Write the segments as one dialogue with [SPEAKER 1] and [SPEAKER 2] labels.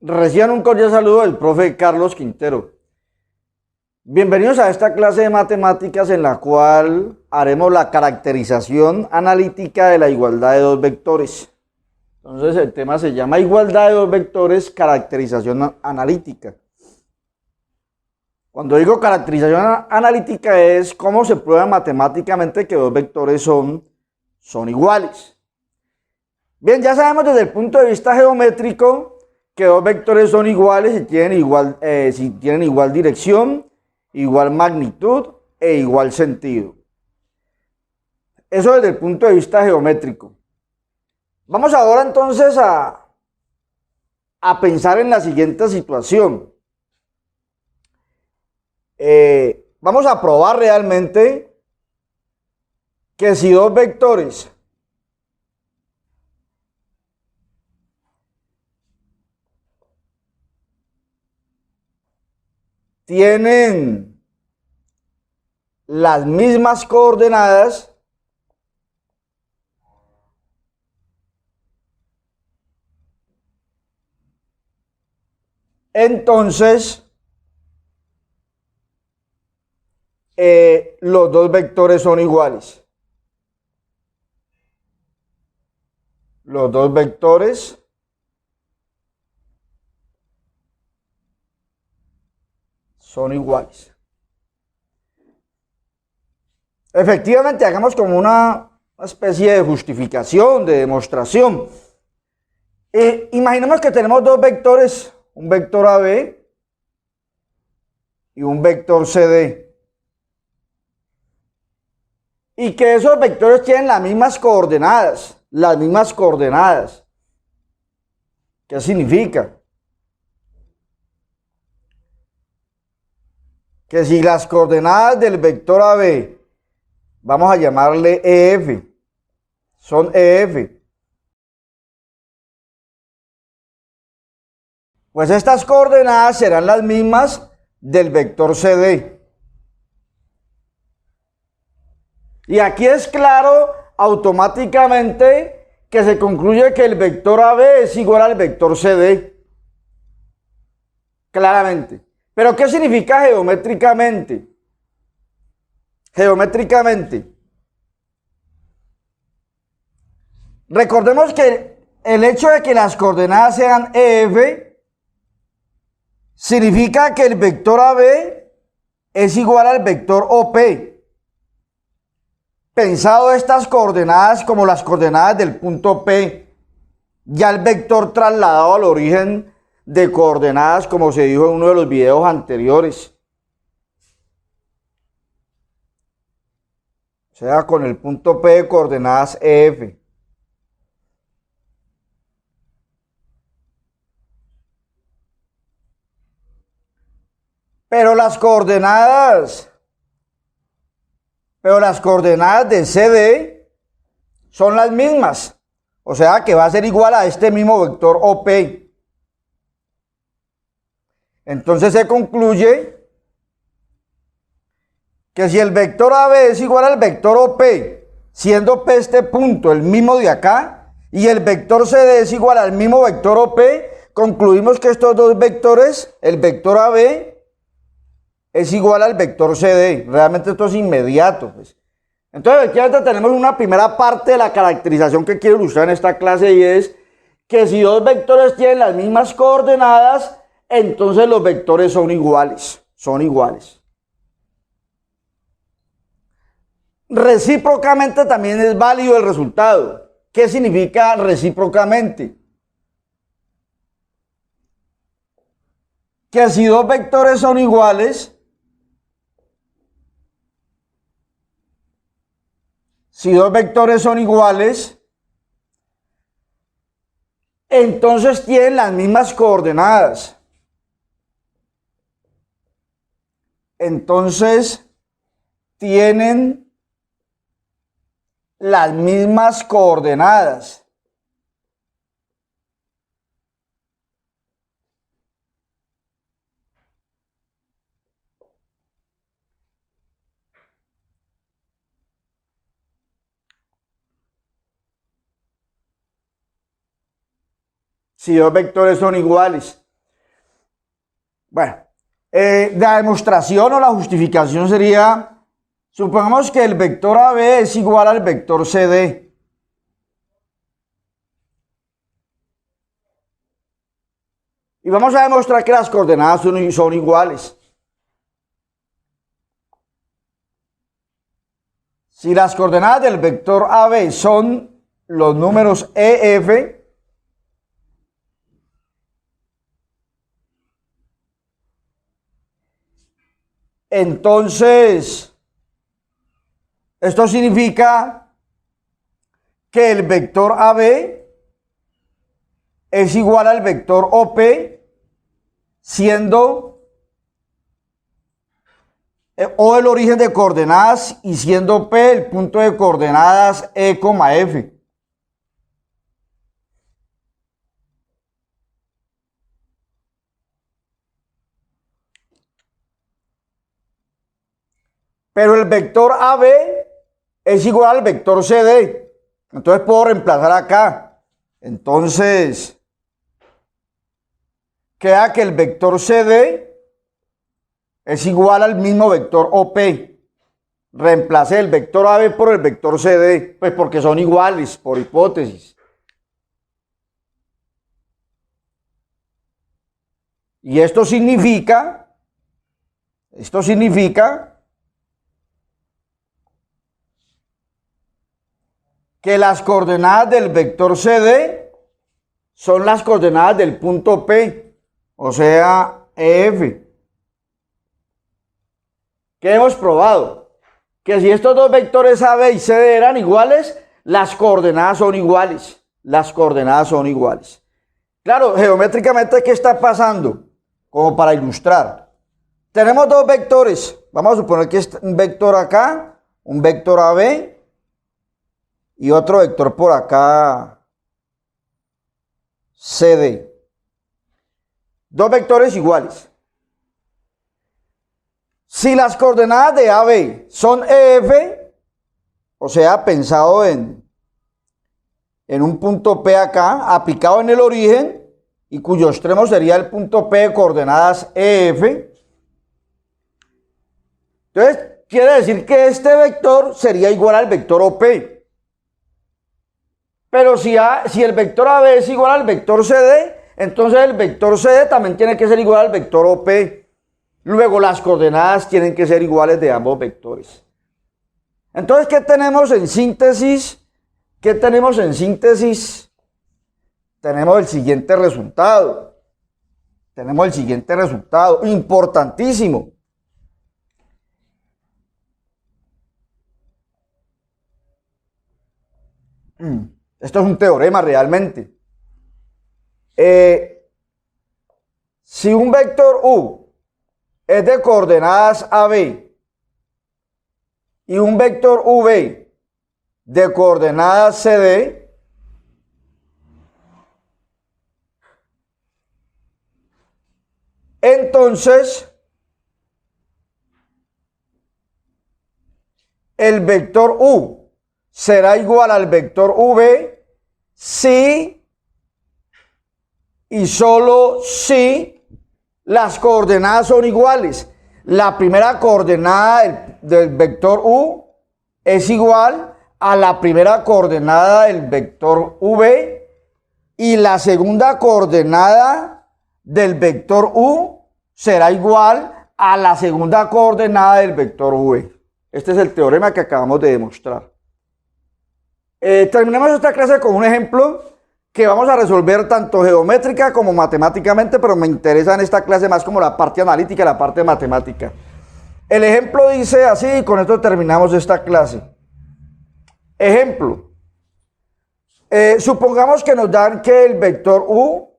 [SPEAKER 1] Reciban un cordial saludo del profe Carlos Quintero. Bienvenidos a esta clase de matemáticas en la cual haremos la caracterización analítica de la igualdad de dos vectores. Entonces el tema se llama igualdad de dos vectores, caracterización analítica. Cuando digo caracterización analítica es cómo se prueba matemáticamente que dos vectores son iguales. Bien, ya sabemos desde el punto de vista geométrico que dos vectores son iguales si tienen igual dirección, igual magnitud e igual sentido. Eso desde el punto de vista geométrico. Vamos ahora entonces a pensar en la siguiente situación. Vamos a probar realmente que si dos vectores tienen las mismas coordenadas, entonces los dos vectores son iguales. Los dos vectores son iguales. Efectivamente, hagamos como una especie de justificación, de demostración. Imaginemos que tenemos dos vectores, un vector AB y un vector CD. Y que esos vectores tienen las mismas coordenadas, ¿Qué significa? Que si las coordenadas del vector AB, vamos a llamarle EF, son EF, pues estas coordenadas serán las mismas del vector CD. Y aquí es claro automáticamente que se concluye que el vector AB es igual al vector CD. Claramente. ¿Pero qué significa geométricamente? Geométricamente. Recordemos que el hecho de que las coordenadas sean EF significa que el vector AB es igual al vector OP. Pensado estas coordenadas como las coordenadas del punto P, ya el vector trasladado al origen de coordenadas, como se dijo en uno de los videos anteriores. O sea, con el punto P de coordenadas EF. Pero las coordenadas de CD son las mismas. O sea que va a ser igual a este mismo vector OP. Entonces se concluye que si el vector AB es igual al vector OP, siendo P este punto el mismo de acá, y el vector CD es igual al mismo vector OP, concluimos que estos dos vectores, el vector AB es igual al vector CD. Realmente esto es inmediato, pues. Entonces, efectivamente tenemos una primera parte de la caracterización que quiero ilustrar en esta clase, y es que si dos vectores tienen las mismas coordenadas, entonces los vectores son iguales. Recíprocamente también es válido el resultado. ¿Qué significa recíprocamente? Que si dos vectores son iguales, entonces tienen las mismas coordenadas. Entonces tienen las mismas coordenadas. Si dos vectores son iguales. Bueno, la demostración o la justificación sería, supongamos que el vector AB es igual al vector CD. Y vamos a demostrar que las coordenadas son iguales. Si las coordenadas del vector AB son los números EF, entonces esto significa que el vector AB es igual al vector OP, siendo O el origen de coordenadas y siendo P el punto de coordenadas E, F. Pero el vector AB es igual al vector CD. Entonces puedo reemplazar acá. Entonces queda que el vector CD es igual al mismo vector OP. Reemplacé el vector AB por el vector CD, pues porque son iguales, por hipótesis. Y esto significa que las coordenadas del vector CD son las coordenadas del punto P, o sea, EF. ¿Qué hemos probado? Que si estos dos vectores AB y CD eran iguales, las coordenadas son iguales. Las coordenadas son iguales. Claro, geométricamente, ¿qué está pasando? Como para ilustrar. Tenemos dos vectores. Vamos a suponer que es un vector acá, un vector AB y otro vector por acá, CD. Dos vectores iguales. Si las coordenadas de AB son EF, o sea, pensado en un punto P acá, aplicado en el origen, y cuyo extremo sería el punto P de coordenadas EF, entonces quiere decir que este vector sería igual al vector OP. Pero si el vector AB es igual al vector CD, entonces el vector CD también tiene que ser igual al vector OP. Luego las coordenadas tienen que ser iguales de ambos vectores. Entonces, ¿qué tenemos en síntesis? Tenemos el siguiente resultado. Importantísimo. Esto es un teorema realmente. Si un vector U es de coordenadas AB y un vector V de coordenadas CD, entonces el vector U será igual al vector V si y solo si las coordenadas son iguales. La primera coordenada del vector U es igual a la primera coordenada del vector V y la segunda coordenada del vector U será igual a la segunda coordenada del vector V. Este es el teorema que acabamos de demostrar. Terminemos esta clase con un ejemplo que vamos a resolver tanto geométrica como matemáticamente, pero me interesa en esta clase más como la parte analítica y la parte matemática. El ejemplo dice así, y con esto terminamos esta clase. Ejemplo. Supongamos que nos dan que el vector U,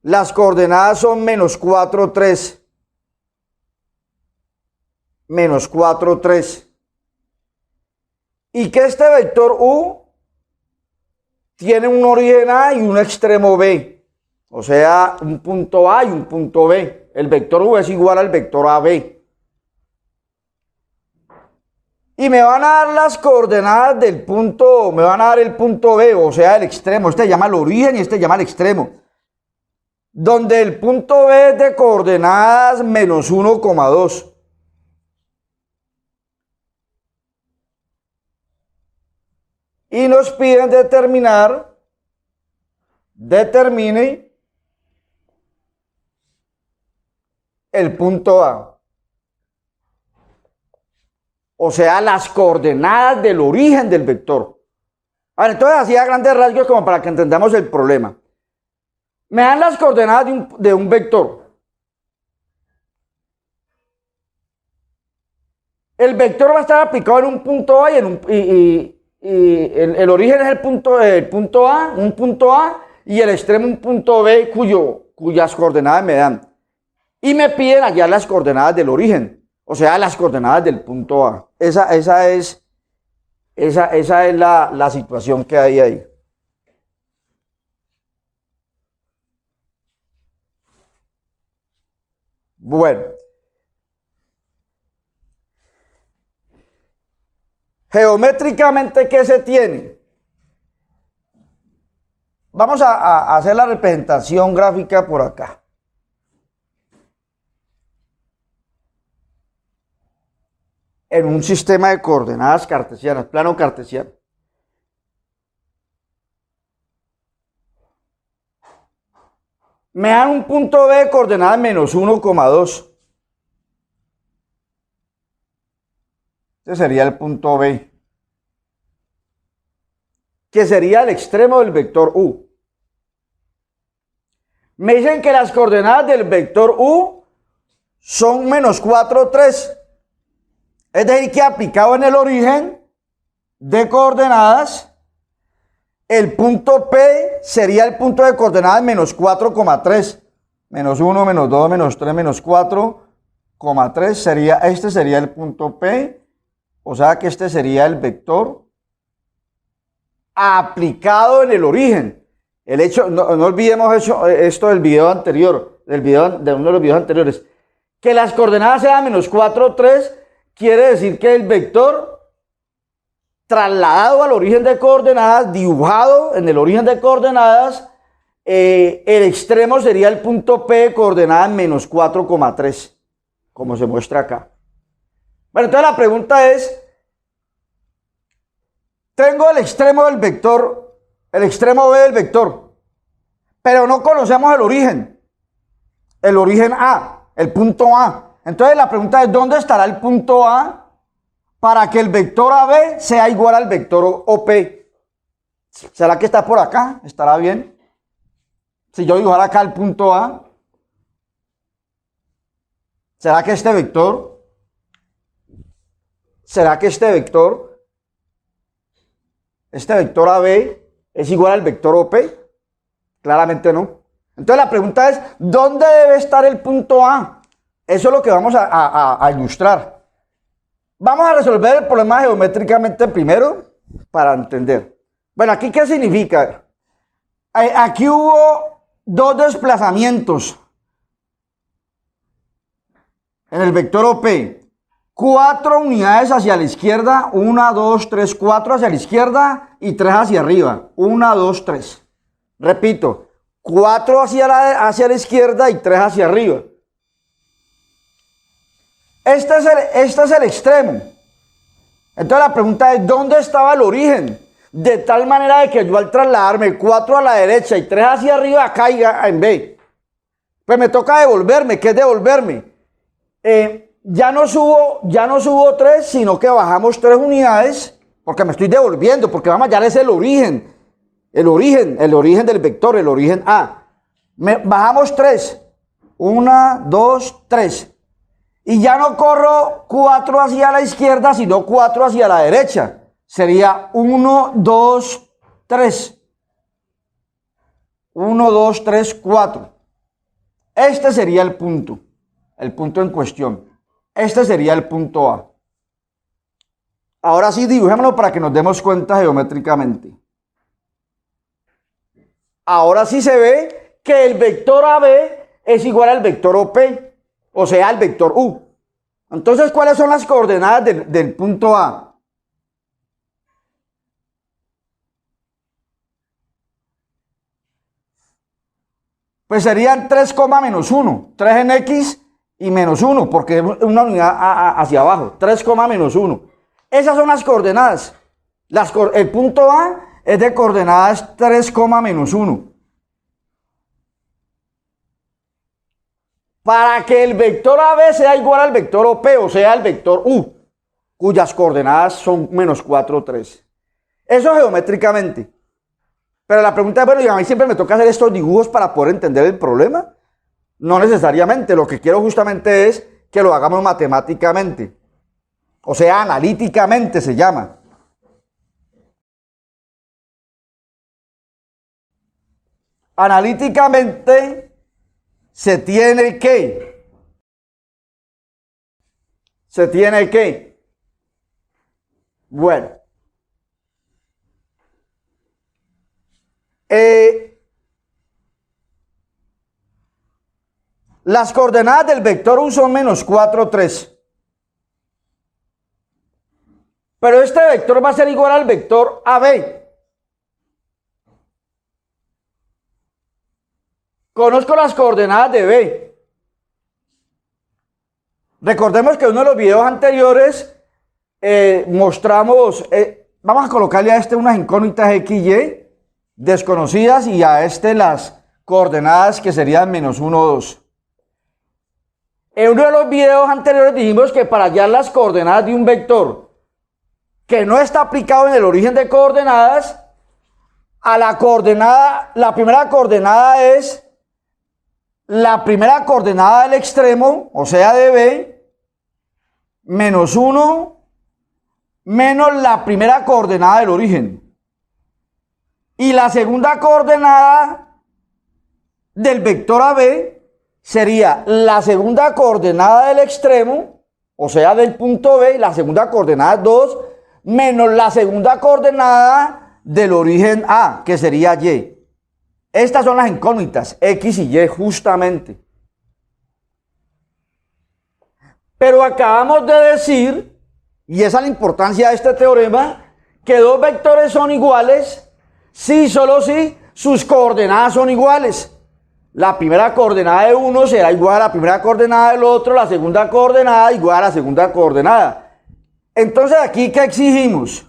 [SPEAKER 1] las coordenadas son -4, 3. -4, 3. Y que este vector U tiene un origen A y un extremo B, o sea, un punto A y un punto B. El vector U es igual al vector AB. Y me van a dar las coordenadas del punto, me van a dar el punto B, o sea, el extremo. Este llama el origen y este llama el extremo. donde el punto B es de coordenadas menos 1,2. Y nos piden determine el punto A. O sea, las coordenadas del origen del vector. A ver, entonces así a grandes rasgos como para que entendamos el problema. Me dan las coordenadas de un vector. El vector va a estar aplicado en un punto A y el origen es el punto A, un punto A, y el extremo un punto B cuyas coordenadas me dan. Y me piden hallar las coordenadas del origen, o sea, las coordenadas del punto A. Esa es la situación que hay ahí. Bueno. Geométricamente, ¿qué se tiene? Vamos a hacer la representación gráfica por acá. En un sistema de coordenadas cartesianas, plano cartesiano. Me dan un punto B de coordenadas menos 1,2. Este sería el punto B, que sería el extremo del vector U. Me dicen que las coordenadas del vector U son menos 4, 3. Es decir, que aplicado en el origen de coordenadas, el punto P sería el punto de coordenadas menos 4,3. Menos 1, menos 2, menos 3, menos 4,3 este sería el punto P. O sea que este sería el vector aplicado en el origen. El hecho, no olvidemos esto del video anterior, de uno de los videos anteriores. Que las coordenadas sean menos 4, 3, quiere decir que el vector trasladado al origen de coordenadas, dibujado en el origen de coordenadas, el extremo sería el punto P de coordenadas menos 4,3, como se muestra acá. Bueno, entonces la pregunta es, tengo el extremo del vector, el extremo B del vector, pero no conocemos el origen A, el punto A. Entonces la pregunta es, ¿dónde estará el punto A para que el vector AB sea igual al vector OP? ¿Será que está por acá? ¿Estará bien? Si yo dibujara acá el punto A, ¿será que este vector AB es igual al vector OP? Claramente no. Entonces la pregunta es, ¿dónde debe estar el punto A? Eso es lo que vamos a ilustrar. Vamos a resolver el problema geométricamente primero para entender. Bueno, ¿aquí qué significa? Aquí hubo dos desplazamientos en el vector OP. 4 unidades hacia la izquierda, 1, 2, 3, 4 hacia la izquierda y 3 hacia arriba, 1, 2, 3. Repito, 4 hacia la izquierda y 3 hacia arriba. Este es el extremo. Entonces la pregunta es, ¿dónde estaba el origen? De tal manera de que yo al trasladarme 4 a la derecha y 3 hacia arriba caiga en B. Pues me toca devolverme. ¿Qué es devolverme? Ya no subo 3, sino que bajamos 3 unidades, porque me estoy devolviendo, porque vamos a hallar es el origen del vector, el origen A. Bajamos 3, 1, 2, 3. Y ya no corro 4 hacia la izquierda, sino 4 hacia la derecha. Sería 1, 2, 3. 1, 2, 3, 4. Este sería el punto en cuestión. Este sería el punto A. Ahora sí, dibujémoslo para que nos demos cuenta geométricamente. Ahora sí se ve que el vector AB es igual al vector OP, o sea, al vector U. Entonces, ¿cuáles son las coordenadas del punto A? Pues serían 3, menos 1. 3 en X y menos 1, porque es una unidad hacia abajo. 3, menos 1. Esas son las coordenadas. El punto A es de coordenadas 3, menos 1. Para que el vector AB sea igual al vector OP, o sea, el vector U, cuyas coordenadas son menos 4, 3. Eso geométricamente. Pero la pregunta es, bueno, y a mí siempre me toca hacer estos dibujos para poder entender el problema. No necesariamente, lo que quiero justamente es que lo hagamos matemáticamente. O sea, analíticamente se llama. Analíticamente se tiene que bueno, las coordenadas del vector U son menos 4, 3. Pero este vector va a ser igual al vector AB. Conozco las coordenadas de B. Recordemos que en uno de los videos anteriores mostramos, vamos a colocarle a este unas incógnitas X, Y desconocidas y a este las coordenadas que serían menos 1, 2. En uno de los videos anteriores dijimos que para hallar las coordenadas de un vector que no está aplicado en el origen de coordenadas, a la coordenada, la primera coordenada es la primera coordenada del extremo, o sea de B, menos 1, menos la primera coordenada del origen. Y la segunda coordenada del vector AB sería la segunda coordenada del extremo, o sea del punto B, la segunda coordenada 2, menos la segunda coordenada del origen A, que sería Y. Estas son las incógnitas, X y Y justamente. Pero acabamos de decir, y esa es la importancia de este teorema, que dos vectores son iguales si, solo si, sus coordenadas son iguales. La primera coordenada de uno será igual a la primera coordenada del otro, la segunda coordenada igual a la segunda coordenada. Entonces, aquí, ¿qué exigimos?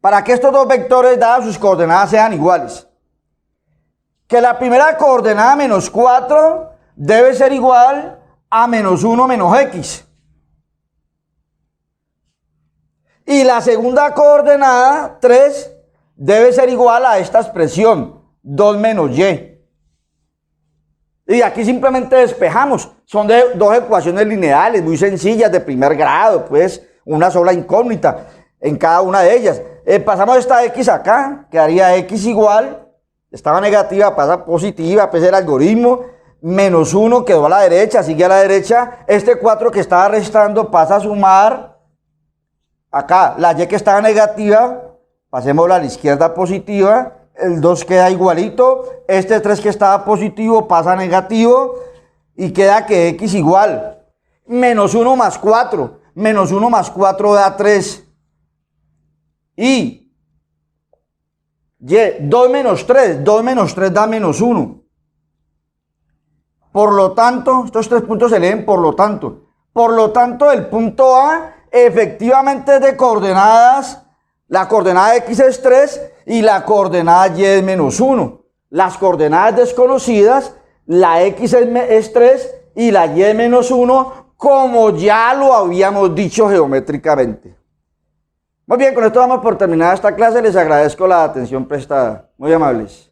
[SPEAKER 1] Para que estos dos vectores, dadas sus coordenadas, sean iguales. Que la primera coordenada, menos 4, debe ser igual a menos 1 menos X. Y la segunda coordenada, 3, debe ser igual a esta expresión, 2 menos Y. Y aquí simplemente despejamos. Son dos ecuaciones lineales muy sencillas de primer grado, pues una sola incógnita en cada una de ellas. Pasamos esta X acá, quedaría X igual, estaba negativa, pasa positiva, pues el algoritmo, menos 1 quedó a la derecha, sigue a la derecha, este 4 que estaba restando pasa a sumar, acá la Y que estaba negativa, pasémosla a la izquierda positiva, el 2 queda igualito, este 3 que estaba positivo pasa a negativo y queda que X igual, menos 1 más 4, menos 1 más 4 da 3. Y 2 menos 3 da menos 1. Por lo tanto, estos tres puntos se leen por lo tanto. Por lo tanto, el punto A efectivamente es de coordenadas, la coordenada X es 3 y la coordenada Y es menos 1. Las coordenadas desconocidas, la X es 3 y la Y es menos 1, como ya lo habíamos dicho geométricamente. Muy bien, con esto vamos por terminada esta clase. Les agradezco la atención prestada. Muy amables.